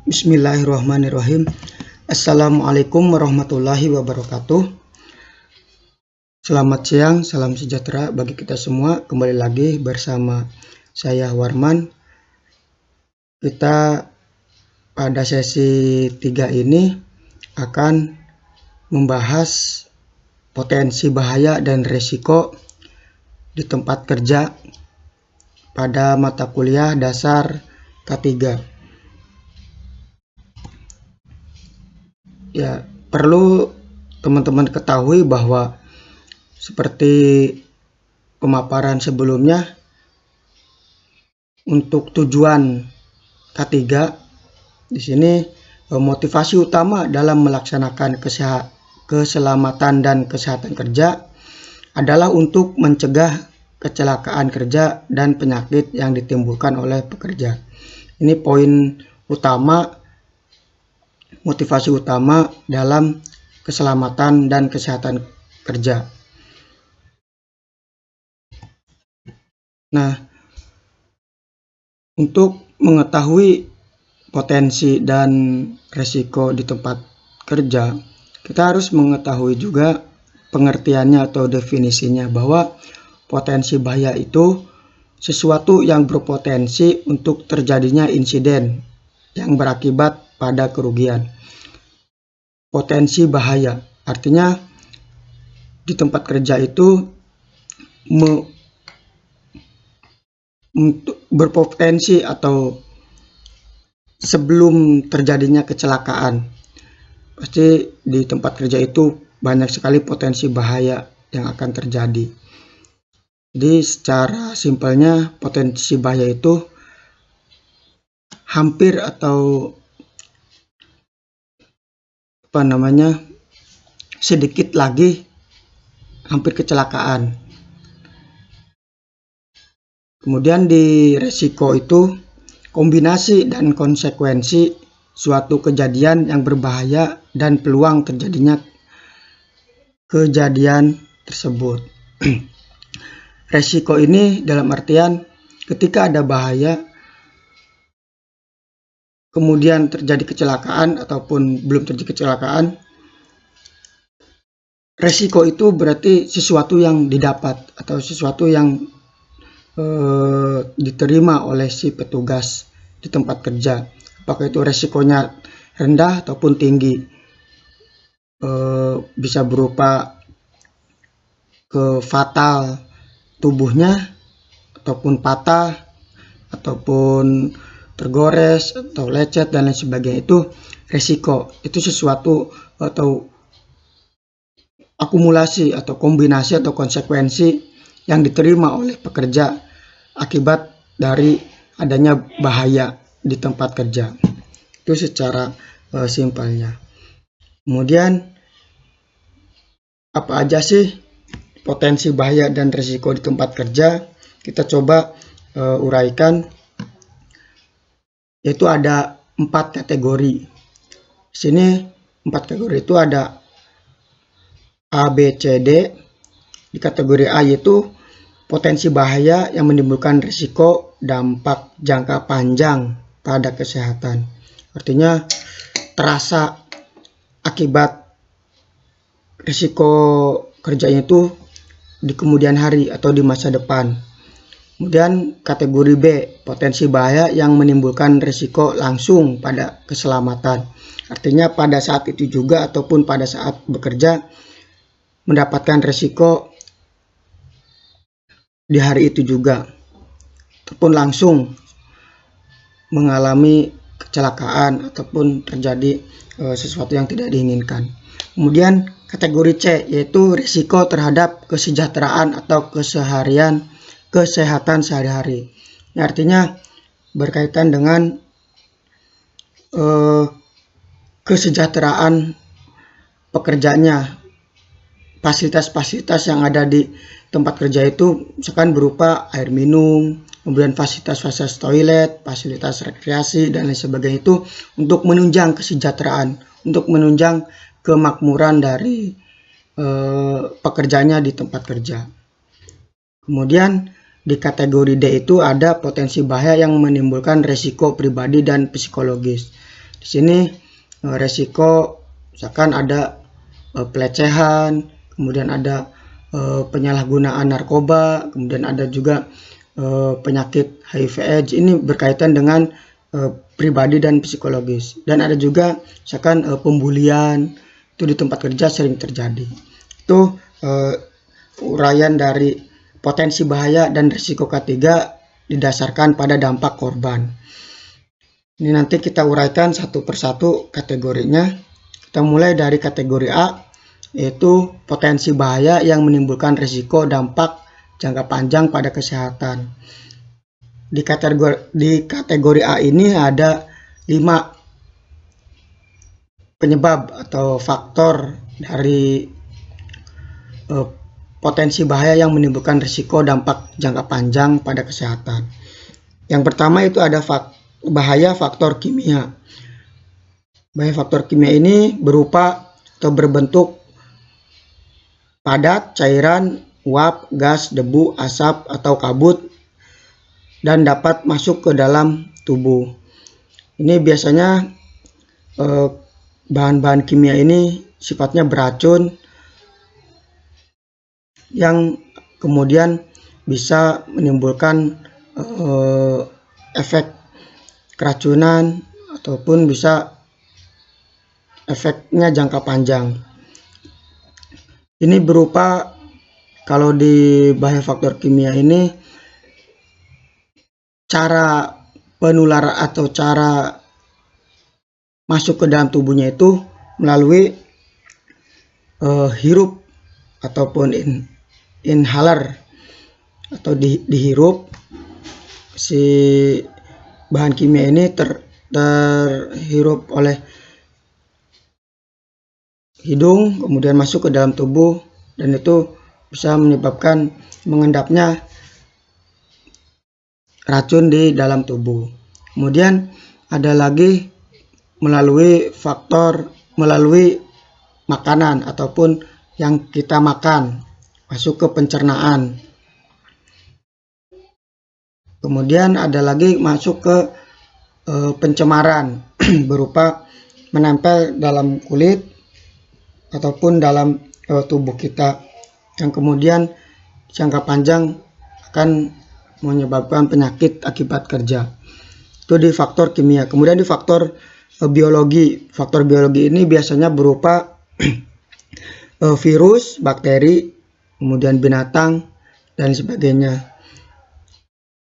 Bismillahirrahmanirrahim. Assalamualaikum warahmatullahi wabarakatuh. Selamat siang, salam sejahtera bagi kita semua. Kembali lagi bersama saya Warman. Kita pada sesi 3 ini akan membahas potensi bahaya dan risiko di tempat kerja pada mata kuliah dasar K3. Ya, perlu teman-teman ketahui bahwa seperti pemaparan sebelumnya, untuk tujuan K3 di sini motivasi utama dalam melaksanakan keselamatan dan kesehatan kerja adalah untuk mencegah kecelakaan kerja dan penyakit yang ditimbulkan oleh pekerja. Ini poin utama, motivasi utama dalam keselamatan dan kesehatan kerja. Nah, untuk mengetahui potensi dan risiko di tempat kerja, kita harus mengetahui juga pengertiannya atau definisinya, bahwa potensi bahaya itu sesuatu yang berpotensi untuk terjadinya insiden yang berakibat pada kerugian. Potensi bahaya artinya di tempat kerja itu berpotensi atau sebelum terjadinya kecelakaan, pasti di tempat kerja itu banyak sekali potensi bahaya yang akan terjadi. Jadi secara simpelnya, potensi bahaya itu hampir atau sedikit lagi hampir kecelakaan. Kemudian di risiko itu kombinasi dan konsekuensi suatu kejadian yang berbahaya dan peluang terjadinya kejadian tersebut. Risiko ini dalam artian ketika ada bahaya kemudian terjadi kecelakaan ataupun belum terjadi kecelakaan, risiko itu berarti sesuatu yang didapat atau sesuatu yang diterima oleh si petugas di tempat kerja. Apakah itu risikonya rendah ataupun tinggi, bisa berupa ke fatal tubuhnya ataupun patah ataupun tergores atau lecet dan lain sebagainya. Itu risiko, itu sesuatu atau akumulasi atau kombinasi atau konsekuensi yang diterima oleh pekerja akibat dari adanya bahaya di tempat kerja. Itu secara simpelnya. Kemudian apa aja sih potensi bahaya dan risiko di tempat kerja? Kita coba uraikan, yaitu ada 4 kategori. Di sini 4 kategori itu ada A, B, C, D. Di kategori A yaitu potensi bahaya yang menimbulkan risiko dampak jangka panjang pada kesehatan. Artinya terasa akibat risiko kerjanya itu di kemudian hari atau di masa depan. Kemudian kategori B, potensi bahaya yang menimbulkan risiko langsung pada keselamatan. Artinya pada saat itu juga ataupun pada saat bekerja mendapatkan risiko di hari itu juga, ataupun langsung mengalami kecelakaan ataupun terjadi sesuatu yang tidak diinginkan. Kemudian kategori C yaitu risiko terhadap kesejahteraan atau kesehatan sehari-hari. Ini artinya berkaitan dengan kesejahteraan pekerjanya. Fasilitas-fasilitas yang ada di tempat kerja itu misalkan berupa air minum, kemudian fasilitas toilet, fasilitas rekreasi dan lain sebagainya, itu untuk menunjang kesejahteraan, untuk menunjang kemakmuran dari pekerjanya di tempat kerja. Kemudian di kategori D itu ada potensi bahaya yang menimbulkan risiko pribadi dan psikologis. Di sini resiko misalkan ada pelecehan, kemudian ada penyalahgunaan narkoba, kemudian ada juga penyakit HIV/AIDS. Ini berkaitan dengan pribadi dan psikologis. Dan ada juga misalkan pembulian, itu di tempat kerja sering terjadi. Itu uraian dari potensi bahaya dan risiko K3 didasarkan pada dampak korban. Ini nanti kita uraikan satu persatu kategorinya. Kita mulai dari kategori A, yaitu potensi bahaya yang menimbulkan risiko dampak jangka panjang pada kesehatan. Di kategori A ini ada 5 penyebab atau faktor dari potensi bahaya yang menimbulkan risiko dampak jangka panjang pada kesehatan. Yang pertama itu ada bahaya faktor kimia. Bahaya faktor kimia ini berupa atau berbentuk padat, cairan, uap, gas, debu, asap, atau kabut, dan dapat masuk ke dalam tubuh. Ini biasanya bahan-bahan kimia ini sifatnya beracun yang kemudian bisa menimbulkan efek keracunan ataupun bisa efeknya jangka panjang. Ini berupa, kalau di bahaya faktor kimia ini, cara penularan atau cara masuk ke dalam tubuhnya itu melalui hirup ataupun inhaler, atau dihirup. Si bahan kimia ini terhirup oleh hidung, kemudian masuk ke dalam tubuh, dan itu bisa menyebabkan mengendapnya racun di dalam tubuh. Kemudian ada lagi melalui makanan ataupun yang kita makan, masuk ke pencernaan. Kemudian ada lagi masuk ke pencemaran berupa menempel dalam kulit ataupun dalam tubuh kita, yang kemudian jangka panjang akan menyebabkan penyakit akibat kerja. Itu di faktor kimia. Kemudian di faktor biologi. Faktor biologi ini biasanya berupa virus, bakteri, kemudian binatang, dan sebagainya.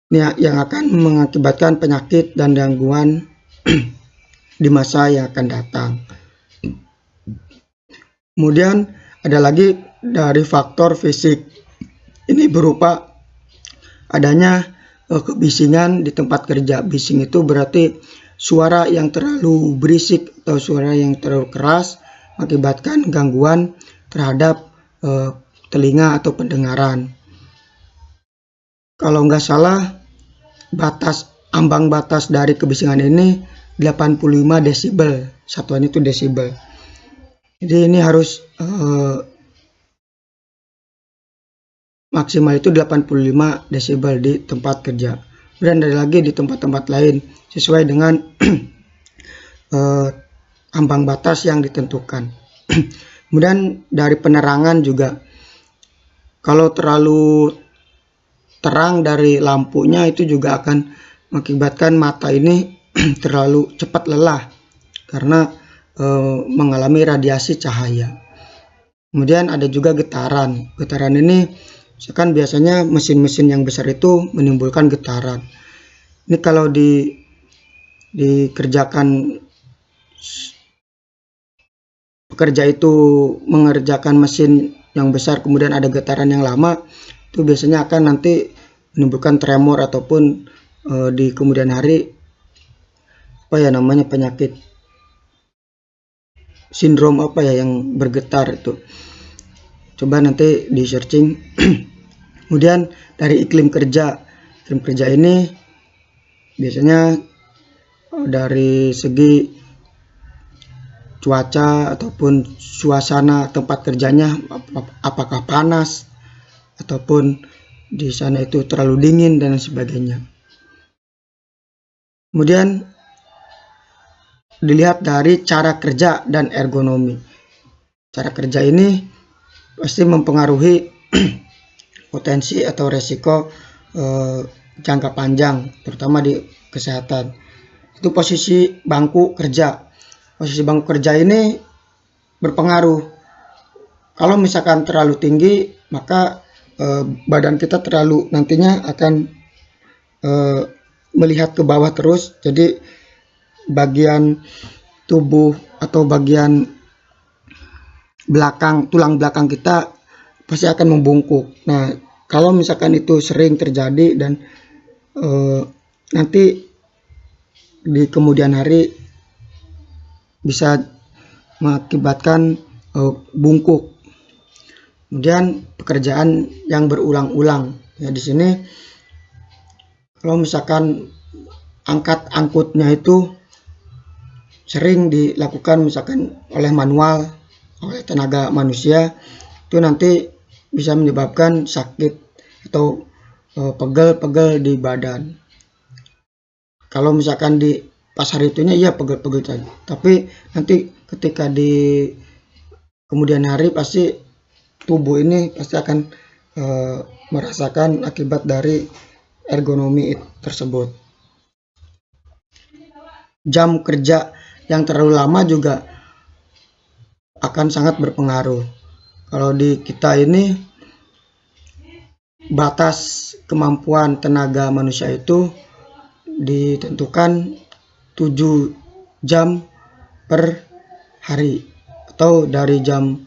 Ini yang akan mengakibatkan penyakit dan gangguan di masa yang akan datang. Kemudian ada lagi dari faktor fisik. Ini berupa adanya kebisingan di tempat kerja. Bising itu berarti suara yang terlalu berisik atau suara yang terlalu keras mengakibatkan gangguan terhadap telinga atau pendengaran. Kalau nggak salah, ambang batas dari kebisingan ini 85 desibel. Satuan itu desibel. Jadi ini harus maksimal itu 85 desibel di tempat kerja. Dan ada lagi di tempat-tempat lain sesuai dengan ambang batas yang ditentukan. Kemudian dari penerangan juga, kalau terlalu terang dari lampunya itu juga akan mengakibatkan mata ini terlalu cepat lelah karena mengalami radiasi cahaya. Kemudian ada juga getaran. Getaran ini misalkan biasanya mesin-mesin yang besar itu menimbulkan getaran. Ini kalau dikerjakan, pekerja itu mengerjakan mesin yang besar kemudian ada getaran yang lama, itu biasanya akan nanti menimbulkan tremor ataupun di kemudian hari penyakit sindrom yang bergetar itu. Coba nanti di searching. Kemudian dari iklim kerja. Iklim kerja ini biasanya dari segi cuaca ataupun suasana tempat kerjanya, apakah panas ataupun di sana itu terlalu dingin dan sebagainya. Kemudian dilihat dari cara kerja dan ergonomi. Cara kerja ini pasti mempengaruhi potensi atau resiko jangka panjang, terutama di kesehatan. Itu posisi bangku kerja. Posisi bangku kerja ini berpengaruh. Kalau misalkan terlalu tinggi, maka badan kita terlalu nantinya akan melihat ke bawah terus. Jadi bagian tubuh atau bagian belakang, tulang belakang kita pasti akan membungkuk. Nah, kalau misalkan itu sering terjadi dan nanti di kemudian hari bisa mengakibatkan bungkuk. Kemudian pekerjaan yang berulang-ulang. Ya, di sini kalau misalkan angkutnya itu sering dilakukan misalkan oleh manual, oleh tenaga manusia, itu nanti bisa menyebabkan sakit atau pegel-pegel di badan. Kalau misalkan di pas hari itunya iya pegel-pegel saja, tapi nanti ketika di kemudian hari pasti tubuh ini pasti akan merasakan akibat dari ergonomi tersebut. Jam kerja yang terlalu lama juga akan sangat berpengaruh. Kalau di kita ini batas kemampuan tenaga manusia itu ditentukan 7 jam per hari atau dari jam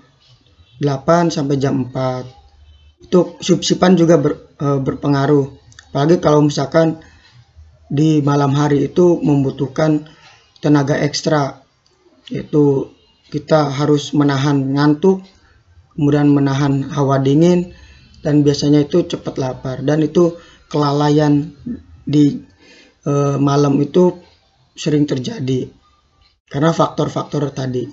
8 sampai jam 4. Itu subsipan juga berpengaruh. Apalagi kalau misalkan di malam hari itu membutuhkan tenaga ekstra, yaitu kita harus menahan ngantuk, kemudian menahan hawa dingin, dan biasanya itu cepat lapar, dan itu kelalaian di malam itu sering terjadi karena faktor-faktor tadi.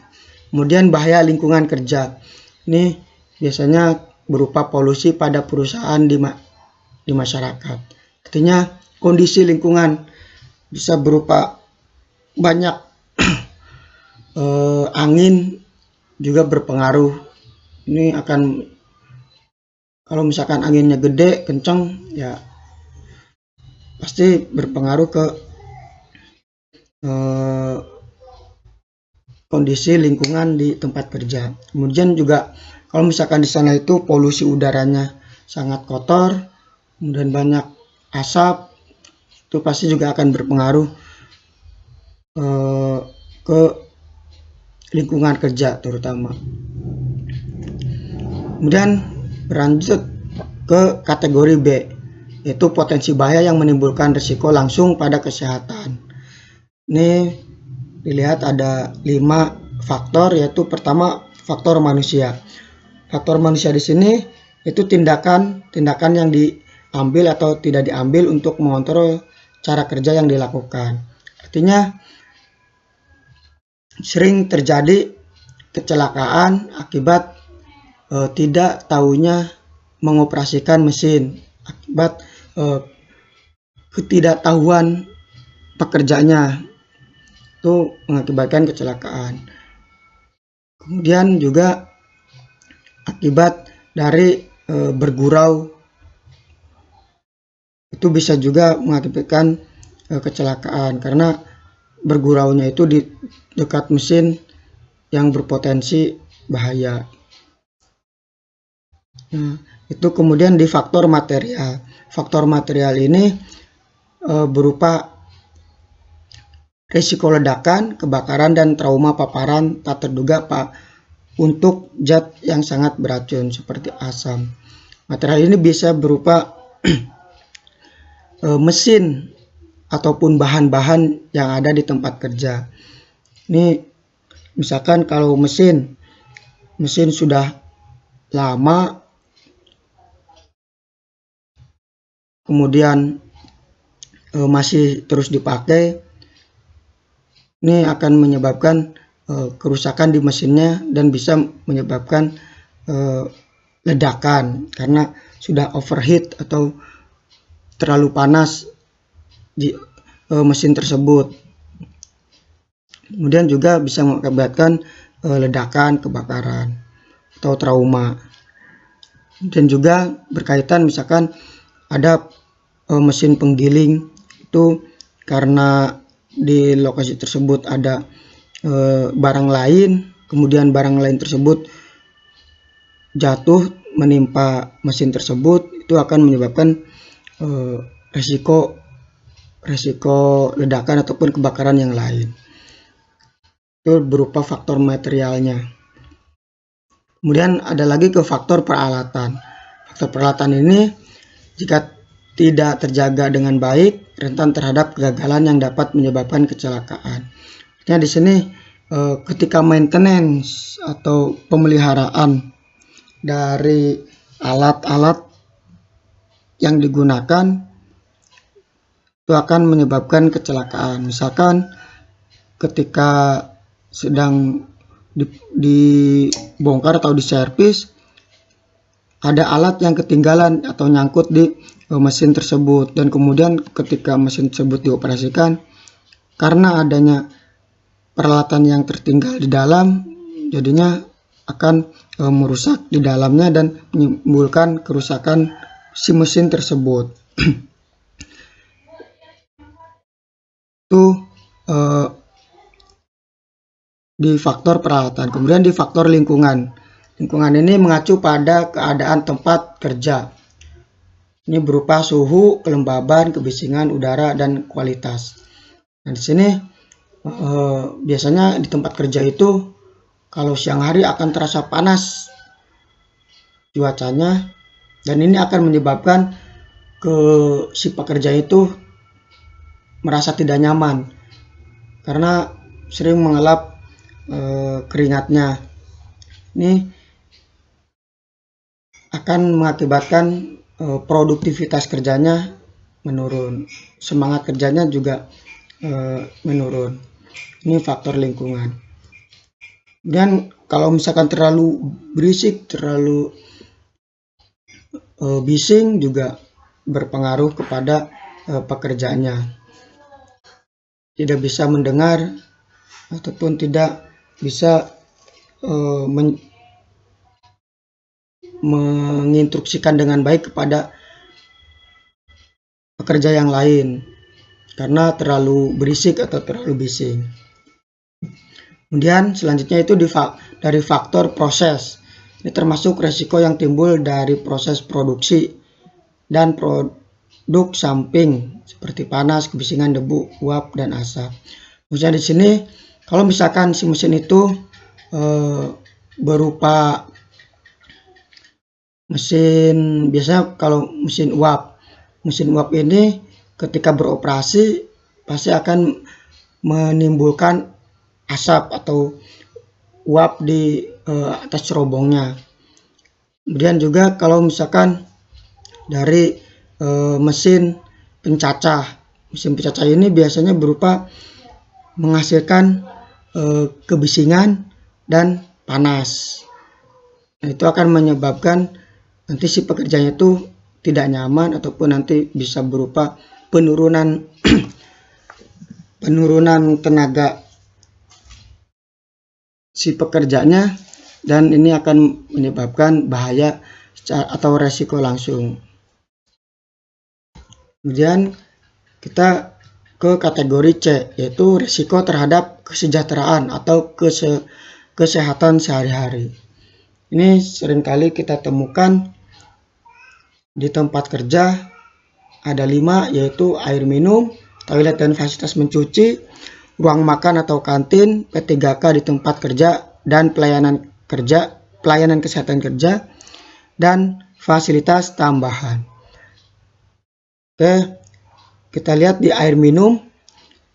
Kemudian bahaya lingkungan kerja ini biasanya berupa polusi pada perusahaan di masyarakat. Artinya kondisi lingkungan bisa berupa banyak angin juga berpengaruh. Ini akan, kalau misalkan anginnya gede, kencang, ya pasti berpengaruh ke kondisi lingkungan di tempat kerja. Kemudian juga kalau misalkan di sana itu polusi udaranya sangat kotor, kemudian banyak asap, itu pasti juga akan berpengaruh ke lingkungan kerja terutama. Kemudian berlanjut ke kategori B, yaitu potensi bahaya yang menimbulkan risiko langsung pada kesehatan. Ini dilihat ada 5 faktor, yaitu pertama faktor manusia. Faktor manusia di sini itu tindakan yang diambil atau tidak diambil untuk mengontrol cara kerja yang dilakukan. Artinya sering terjadi kecelakaan akibat tidak tahunya mengoperasikan mesin, akibat ketidaktahuan pekerjanya, itu mengakibatkan kecelakaan. Kemudian juga akibat dari bergurau, itu bisa juga mengakibatkan kecelakaan karena berguraunya itu di dekat mesin yang berpotensi bahaya. Nah, itu kemudian di faktor material. Faktor material ini berupa risiko ledakan, kebakaran, dan trauma paparan tak terduga untuk zat yang sangat beracun seperti asam. Material ini bisa berupa mesin ataupun bahan-bahan yang ada di tempat kerja. Ini misalkan kalau mesin sudah lama, kemudian masih terus dipakai, ini akan menyebabkan kerusakan di mesinnya dan bisa menyebabkan ledakan karena sudah overheat atau terlalu panas di mesin tersebut. Kemudian juga bisa mengakibatkan ledakan, kebakaran, atau trauma. Dan juga berkaitan misalkan ada mesin penggiling itu karena di lokasi tersebut ada barang lain, kemudian barang lain tersebut jatuh menimpa mesin tersebut, itu akan menyebabkan resiko ledakan ataupun kebakaran yang lain. Itu berupa faktor materialnya. Kemudian ada lagi ke faktor peralatan. Faktor peralatan ini jika tidak terjaga dengan baik, rentan terhadap kegagalan yang dapat menyebabkan kecelakaan. Nah, di sini ketika maintenance atau pemeliharaan dari alat-alat yang digunakan itu akan menyebabkan kecelakaan. Misalkan ketika sedang dibongkar atau diservis, ada alat yang ketinggalan atau nyangkut di mesin tersebut, dan kemudian ketika mesin tersebut dioperasikan, karena adanya peralatan yang tertinggal di dalam, jadinya akan merusak di dalamnya dan menimbulkan kerusakan si mesin tersebut. Itu di faktor peralatan. Kemudian di faktor lingkungan. Lingkungan ini mengacu pada keadaan tempat kerja. Ini berupa suhu, kelembaban, kebisingan udara, dan kualitas. Nah, di sini biasanya di tempat kerja itu kalau siang hari akan terasa panas cuacanya, dan ini akan menyebabkan si pekerja itu merasa tidak nyaman karena sering mengelap keringatnya. Ini akan mengakibatkan produktivitas kerjanya menurun, semangat kerjanya juga menurun. Ini faktor lingkungan. Dan kalau misalkan terlalu berisik, terlalu bising juga berpengaruh kepada pekerjaannya. Tidak bisa mendengar ataupun tidak bisa menginstruksikan dengan baik kepada pekerja yang lain karena terlalu berisik atau terlalu bising. Kemudian selanjutnya itu dari faktor proses. Ini termasuk resiko yang timbul dari proses produksi dan produk samping seperti panas, kebisingan, debu, uap, dan asap. Misalnya di sini kalau misalkan si mesin itu berupa mesin, biasanya kalau mesin uap ini ketika beroperasi pasti akan menimbulkan asap atau uap di atas cerobongnya. Kemudian juga kalau misalkan dari mesin pencacah ini biasanya berupa menghasilkan kebisingan dan panas. Nah, itu akan menyebabkan nanti si pekerjanya itu tidak nyaman ataupun nanti bisa berupa penurunan tenaga si pekerjanya, dan ini akan menyebabkan bahaya atau resiko langsung. Kemudian kita ke kategori C, yaitu risiko terhadap kesejahteraan atau kesehatan sehari-hari. Ini seringkali kita temukan di tempat kerja, ada 5, yaitu air minum, toilet dan fasilitas mencuci, ruang makan atau kantin, P3K di tempat kerja, dan pelayanan kesehatan kerja, dan fasilitas tambahan. Oke, kita lihat di air minum.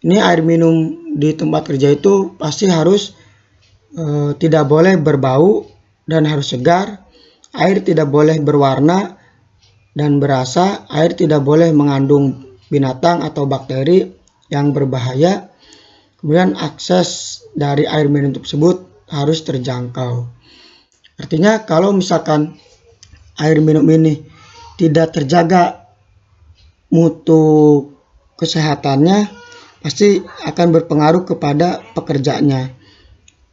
Ini air minum di tempat kerja itu pasti harus tidak boleh berbau dan harus segar. Air tidak boleh berwarna dan berasa. Air tidak boleh mengandung binatang atau bakteri yang berbahaya. Kemudian akses dari air minum tersebut harus terjangkau. Artinya kalau misalkan air minum ini tidak terjaga mutu kesehatannya, pasti akan berpengaruh kepada pekerjanya.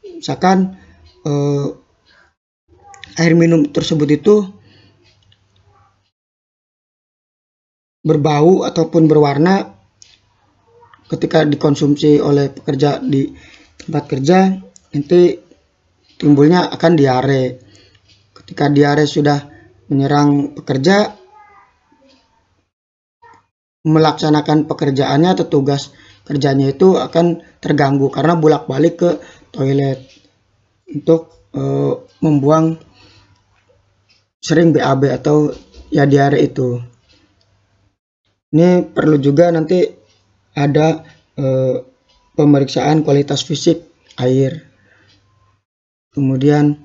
Misalkan air minum tersebut itu berbau ataupun berwarna ketika dikonsumsi oleh pekerja di tempat kerja, nanti timbulnya akan diare. Ketika diare sudah menyerang pekerja, melaksanakan pekerjaannya atau tugas kerjanya itu akan terganggu karena bolak-balik ke toilet untuk membuang sering BAB atau ya diare itu. Ini perlu juga nanti ada pemeriksaan kualitas fisik air. Kemudian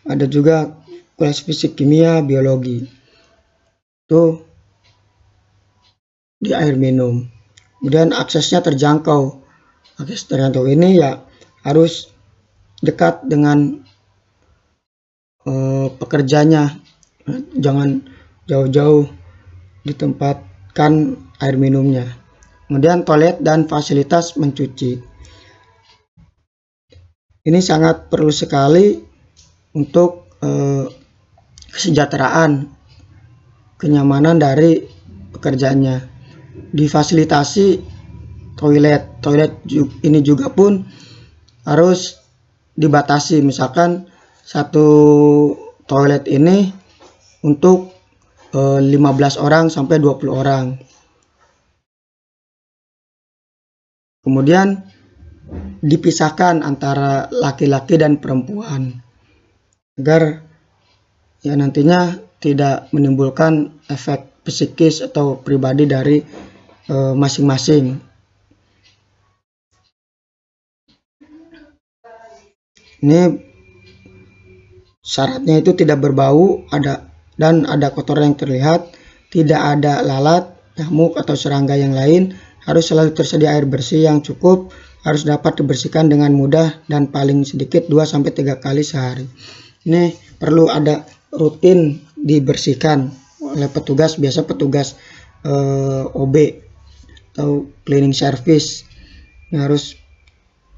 ada juga kualitas fisik kimia, biologi. Itu di air minum. Kemudian aksesnya terjangkau. Akses terjangkau ini ya harus dekat dengan pekerjanya. Jangan jauh-jauh ditempatkan air minumnya. Kemudian toilet dan fasilitas mencuci. Ini sangat perlu sekali untuk kesejahteraan, kenyamanan dari pekerjaannya. Difasilitasi toilet ini juga pun harus dibatasi. Misalkan satu toilet ini untuk 15 orang sampai 20 orang. Kemudian dipisahkan antara laki-laki dan perempuan agar ya nantinya tidak menimbulkan efek psikis atau pribadi dari masing-masing. Ini syaratnya itu tidak berbau, dan ada kotoran yang terlihat, tidak ada lalat, nyamuk atau serangga yang lain, harus selalu tersedia air bersih yang cukup, harus dapat dibersihkan dengan mudah dan paling sedikit 2-3 kali sehari. Ini perlu ada rutin dibersihkan oleh petugas, biasa petugas OB atau cleaning service yang harus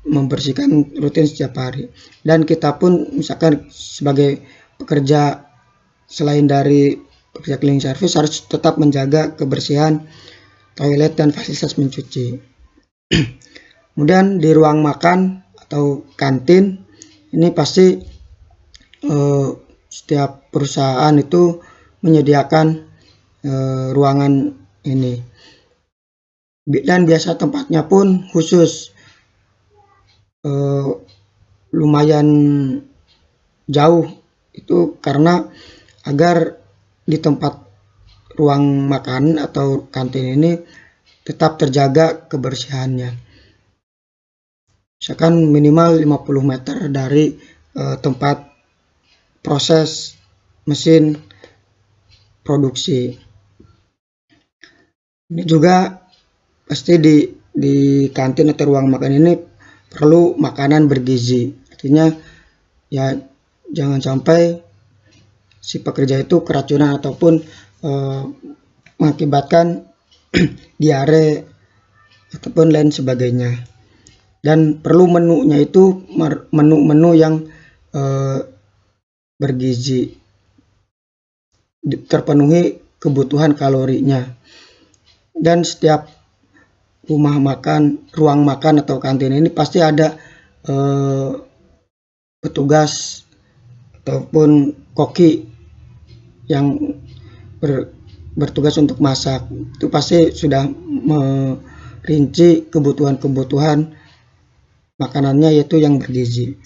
membersihkan rutin setiap hari. Dan kita pun misalkan sebagai pekerja selain dari pekerja cleaning service harus tetap menjaga kebersihan toilet dan fasilitas mencuci. Kemudian di ruang makan atau kantin ini pasti setiap perusahaan itu menyediakan ruangan ini, dan biasa tempatnya pun khusus, lumayan jauh itu karena agar di tempat ruang makan atau kantin ini tetap terjaga kebersihannya. Misalkan minimal 50 meter dari tempat proses mesin produksi. Ini juga pasti di kantin atau ruang makan ini perlu makanan bergizi. Artinya ya jangan sampai si pekerja itu keracunan ataupun mengakibatkan diare ataupun lain sebagainya. Dan perlu menunya itu menu yang bergizi, terpenuhi kebutuhan kalorinya. Dan setiap rumah makan, ruang makan atau kantin ini pasti ada petugas ataupun koki yang bertugas untuk masak. Itu pasti sudah merinci kebutuhan makanannya yaitu yang bergizi.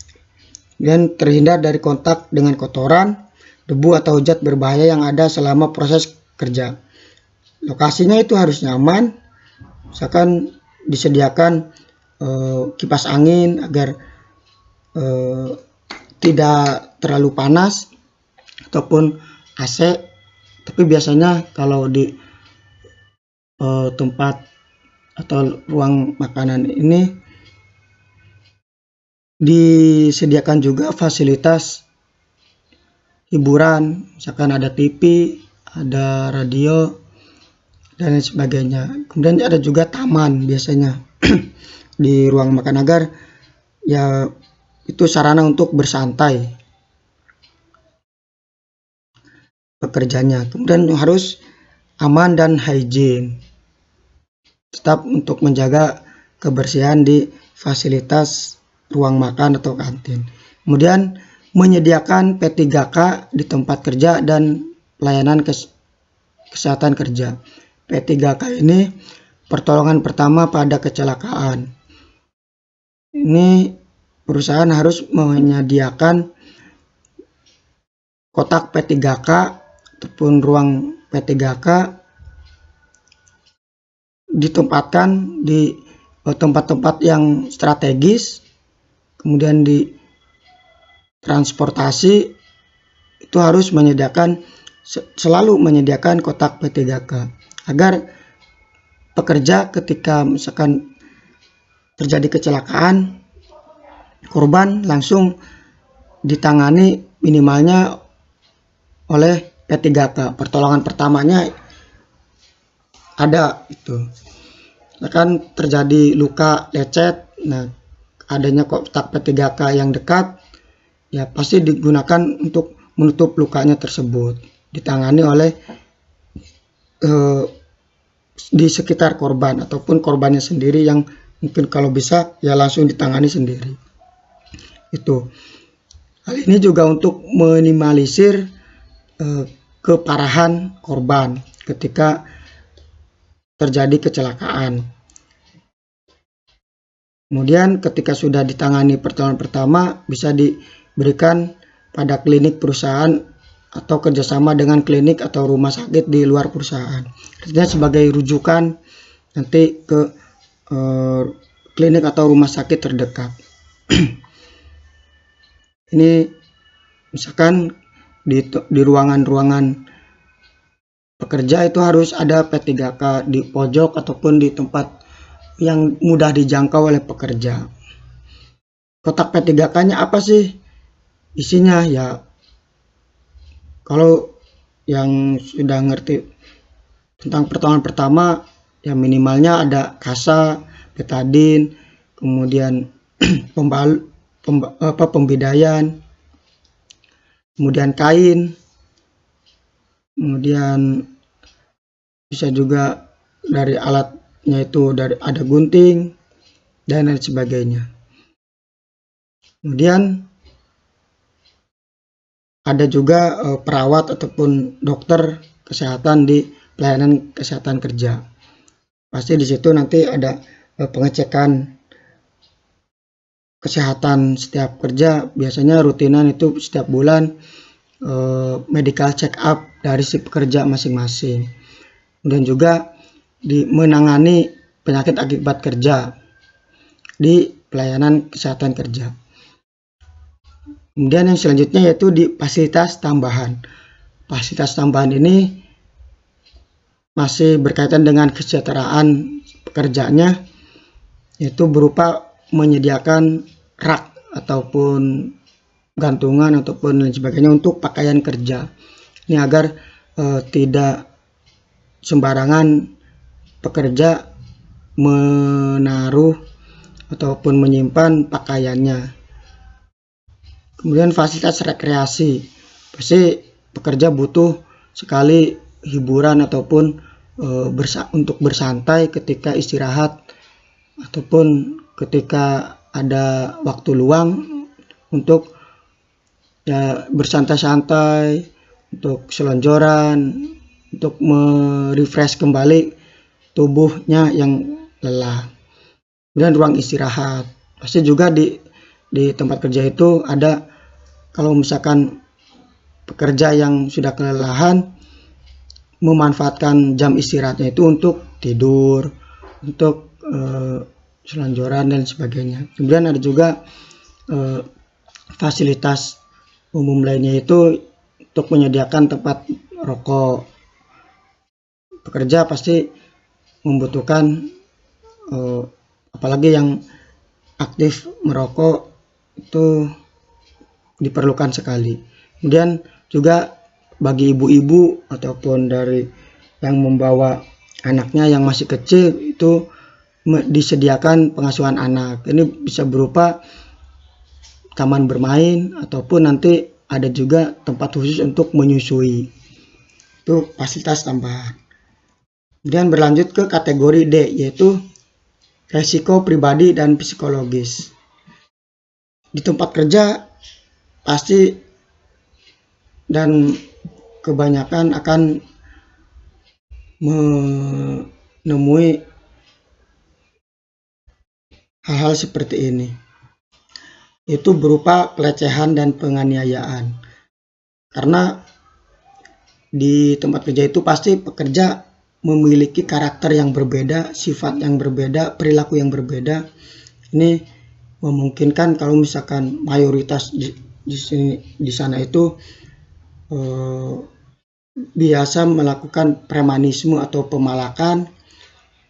Dan terhindar dari kontak dengan kotoran, debu atau zat berbahaya yang ada selama proses kerja. Lokasinya itu harus nyaman, misalkan disediakan kipas angin agar tidak terlalu panas ataupun AC. Tapi biasanya kalau di tempat atau ruang makanan ini disediakan juga fasilitas hiburan, misalkan ada TV, ada radio dan lain sebagainya. Kemudian ada juga taman biasanya. di ruang makan agar ya itu sarana untuk bersantai pekerjanya. Kemudian harus aman dan hygiene, tetap untuk menjaga kebersihan di fasilitas ruang makan atau kantin. Kemudian menyediakan P3K di tempat kerja dan pelayanan kesehatan kerja. P3K ini pertolongan pertama pada kecelakaan. Ini perusahaan harus menyediakan kotak P3K ataupun ruang P3K ditempatkan di tempat-tempat yang strategis, kemudian di transportasi itu harus selalu menyediakan kotak P3K agar pekerja ketika misalkan terjadi kecelakaan, korban langsung ditangani minimalnya oleh P3K. Pertolongan pertamanya ada itu. Akan terjadi luka lecet, nah adanya kotak P3K yang dekat ya pasti digunakan untuk menutup lukanya tersebut, ditangani oleh di sekitar korban ataupun korbannya sendiri yang mungkin kalau bisa ya langsung ditangani sendiri. Itu. Hal ini juga untuk minimalisir keparahan korban ketika terjadi kecelakaan. Kemudian ketika sudah ditangani pertolongan pertama bisa diberikan pada klinik perusahaan atau kerjasama dengan klinik atau rumah sakit di luar perusahaan. Artinya sebagai rujukan nanti ke klinik atau rumah sakit terdekat. Ini misalkan di ruangan-ruangan pekerja itu harus ada P3K di pojok ataupun di tempat yang mudah dijangkau oleh pekerja. Kotak P3K-nya apa sih isinya? Ya kalau yang sudah ngerti tentang pertolongan pertama ya minimalnya ada kasa, betadin, kemudian pembidaian, kemudian kain, kemudian bisa juga dari alatnya itu ada gunting dan lain sebagainya. Kemudian ada juga perawat ataupun dokter kesehatan di pelayanan kesehatan kerja. Pasti di situ nanti ada pengecekan kesehatan setiap kerja, biasanya rutinan itu setiap bulan medical check up dari si pekerja masing-masing. Dan juga menangani penyakit akibat kerja di pelayanan kesehatan kerja. Kemudian yang selanjutnya yaitu di fasilitas tambahan. Fasilitas tambahan ini masih berkaitan dengan kesejahteraan pekerjanya, yaitu berupa menyediakan rak ataupun gantungan ataupun lain sebagainya untuk pakaian kerja. Ini agar tidak sembarangan pekerja menaruh ataupun menyimpan pakaiannya. Kemudian fasilitas rekreasi, pasti pekerja butuh sekali hiburan ataupun untuk bersantai ketika istirahat ataupun ketika ada waktu luang untuk ya bersantai-santai, untuk selonjoran, untuk merefresh kembali tubuhnya yang lelah. Kemudian ruang istirahat, pasti juga di tempat kerja itu ada, kalau misalkan pekerja yang sudah kelelahan memanfaatkan jam istirahatnya itu untuk tidur, untuk selonjoran dan sebagainya. Kemudian ada juga fasilitas umum lainnya itu untuk menyediakan tempat rokok. Pekerja pasti membutuhkan apalagi yang aktif merokok itu diperlukan sekali. Kemudian juga bagi ibu-ibu ataupun dari yang membawa anaknya yang masih kecil itu disediakan pengasuhan anak. Ini bisa berupa taman bermain ataupun nanti ada juga tempat khusus untuk menyusui. Itu fasilitas tambahan. Kemudian berlanjut ke kategori D, yaitu resiko pribadi dan psikologis. Di tempat kerja pasti dan kebanyakan akan menemui hal-hal seperti ini, itu berupa pelecehan dan penganiayaan. Karena di tempat kerja itu pasti pekerja memiliki karakter yang berbeda, sifat yang berbeda, perilaku yang berbeda. Ini memungkinkan kalau misalkan mayoritas di sana itu biasa melakukan premanisme atau pemalakan,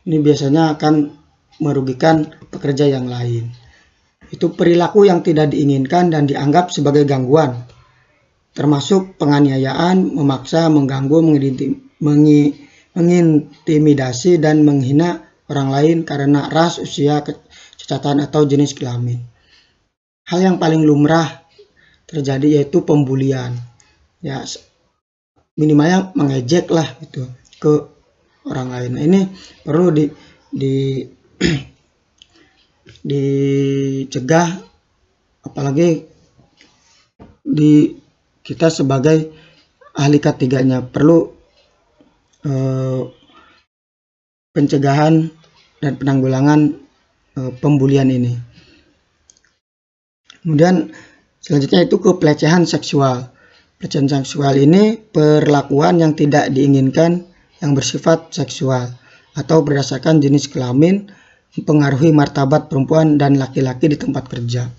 ini biasanya akan merugikan pekerja yang lain. Itu perilaku yang tidak diinginkan dan dianggap sebagai gangguan, termasuk penganiayaan, memaksa, mengganggu, mengintimidasi, dan menghina orang lain karena ras, usia, kecacatan, atau jenis kelamin. Hal yang paling lumrah terjadi yaitu pembulian. Ya, minimalnya mengejek lah gitu ke orang lain. Nah, ini perlu dicegah, apalagi kita sebagai ahli K3-nya perlu pencegahan dan penanggulangan pembulian ini. Kemudian selanjutnya itu ke pelecehan seksual. Pelecehan seksual ini perlakuan yang tidak diinginkan yang bersifat seksual atau berdasarkan jenis kelamin, mempengaruhi martabat perempuan dan laki-laki di tempat kerja.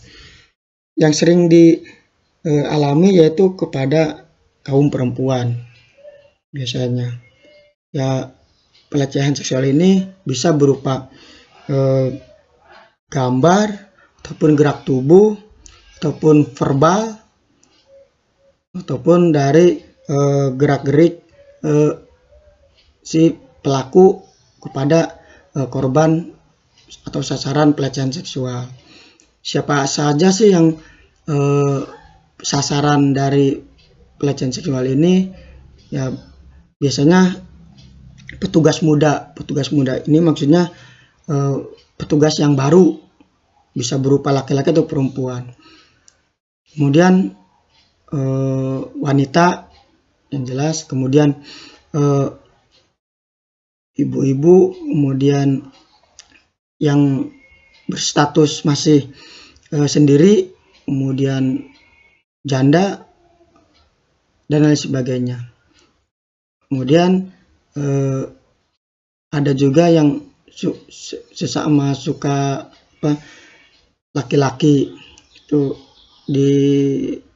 Yang sering dialami yaitu kepada kaum perempuan. Biasanya ya pelecehan seksual ini bisa berupa gambar ataupun gerak tubuh ataupun verbal ataupun dari gerak-gerik si pelaku kepada korban atau sasaran pelecehan seksual. Siapa saja sih yang sasaran dari pelecehan seksual ini? Ya biasanya petugas muda ini maksudnya petugas yang baru, bisa berupa laki-laki atau perempuan. Kemudian wanita yang jelas, kemudian ibu-ibu, kemudian yang berstatus masih sendiri, kemudian janda dan lain sebagainya. Kemudian ada juga yang sesama suka laki-laki itu di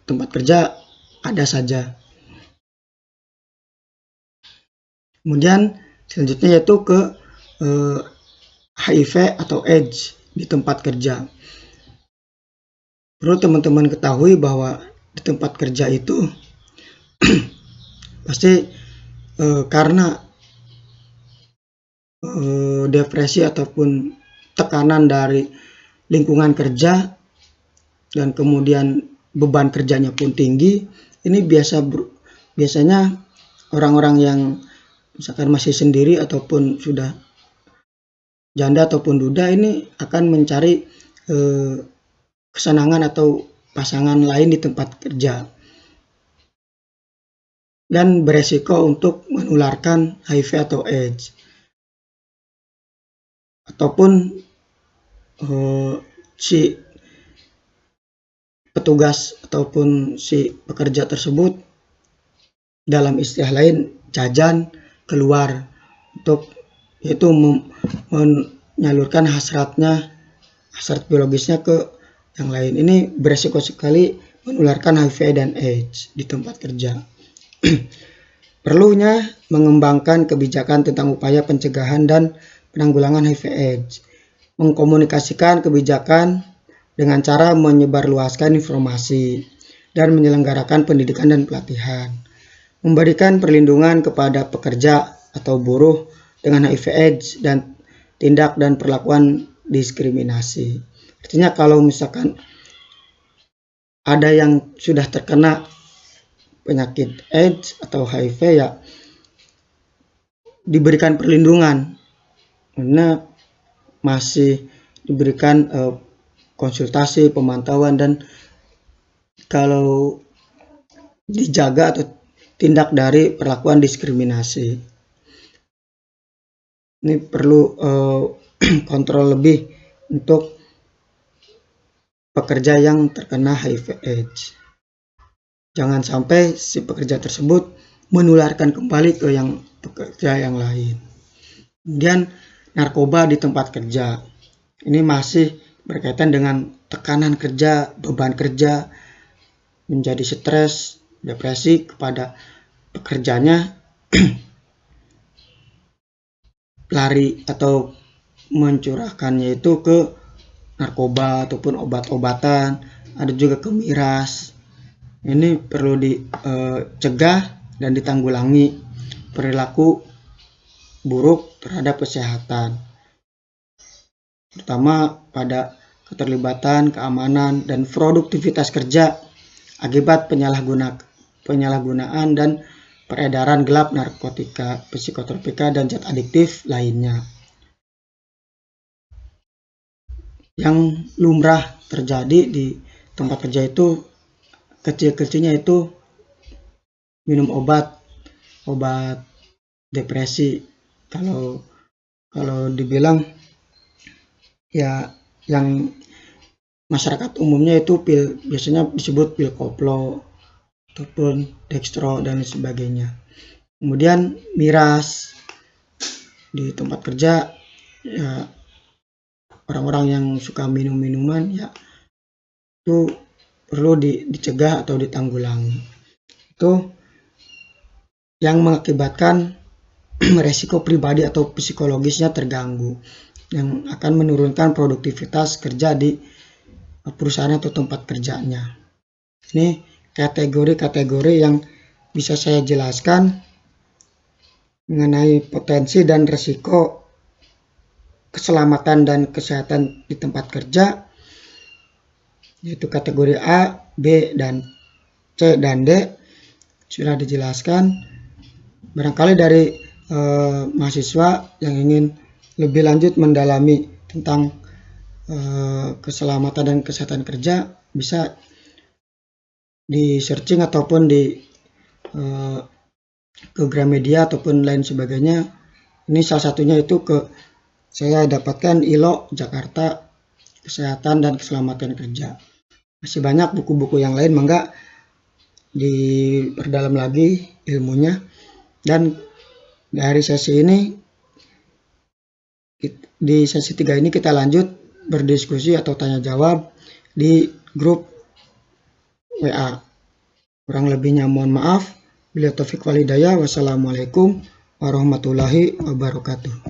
tempat kerja ada saja. Kemudian selanjutnya yaitu ke HIV atau AIDS di tempat kerja. Perlu teman-teman ketahui bahwa di tempat kerja itu pasti karena depresi ataupun tekanan dari lingkungan kerja dan kemudian beban kerjanya pun tinggi, ini biasanya orang-orang yang misalkan masih sendiri ataupun sudah janda ataupun duda ini akan mencari kesenangan atau pasangan lain di tempat kerja dan beresiko untuk menularkan HIV atau AIDS. Ataupun si petugas ataupun si pekerja tersebut dalam istilah lain jajan keluar untuk yaitu menyalurkan hasrat biologisnya ke yang lain. Ini beresiko sekali menularkan HIV dan AIDS di tempat kerja. Perlunya mengembangkan kebijakan tentang upaya pencegahan dan penanggulangan HIV AIDS, mengkomunikasikan kebijakan dengan cara menyebarluaskan informasi dan menyelenggarakan pendidikan dan pelatihan, memberikan perlindungan kepada pekerja atau buruh dengan HIV AIDS dan tindak dan perlakuan diskriminasi. Artinya kalau misalkan ada yang sudah terkena penyakit AIDS atau HIV ya diberikan perlindungan, karena masih diberikan konsultasi, pemantauan, dan kalau dijaga atau tindak dari perlakuan diskriminasi. Ini perlu kontrol lebih untuk pekerja yang terkena HIV/AIDS. Jangan sampai si pekerja tersebut menularkan kembali ke yang pekerja yang lain. Kemudian narkoba di tempat kerja. Ini masih berkaitan dengan tekanan kerja, beban kerja, menjadi stres, depresi kepada pekerjanya, lari atau mencurahkannya itu ke narkoba ataupun obat-obatan, ada juga ke miras. Ini perlu dicegah dan ditanggulangi perilaku buruk terhadap kesehatan, terutama pada keterlibatan, keamanan, dan produktivitas kerja akibat penyalahgunaan dan peredaran gelap narkotika, psikotropika, dan zat adiktif lainnya. Yang lumrah terjadi di tempat kerja itu kecil-kecilnya itu minum obat depresi. Kalau dibilang ya yang masyarakat umumnya itu biasanya disebut pil koplo ataupun dextro dan sebagainya. Kemudian miras di tempat kerja, ya orang-orang yang suka minum minuman ya itu perlu dicegah atau ditanggulangi. Itu yang mengakibatkan resiko pribadi atau psikologisnya terganggu, yang akan menurunkan produktivitas kerja di perusahaan atau tempat kerjanya. Ini kategori-kategori yang bisa saya jelaskan mengenai potensi dan resiko keselamatan dan kesehatan di tempat kerja, yaitu kategori A, B, dan C, dan D sudah dijelaskan. Barangkali dari mahasiswa yang ingin lebih lanjut mendalami tentang keselamatan dan kesehatan kerja bisa di searching ataupun di ke Gramedia ataupun lain sebagainya. Ini salah satunya itu saya dapatkan ILO Jakarta Kesehatan dan Keselamatan Kerja. Masih banyak buku-buku yang lain, mangga diperdalam lagi ilmunya. Dan dari sesi ini, di sesi 3 ini kita lanjut berdiskusi atau tanya jawab di grup WA. Kurang lebihnya mohon maaf. Bila taufik wal hidayah. Wassalamualaikum warahmatullahi wabarakatuh.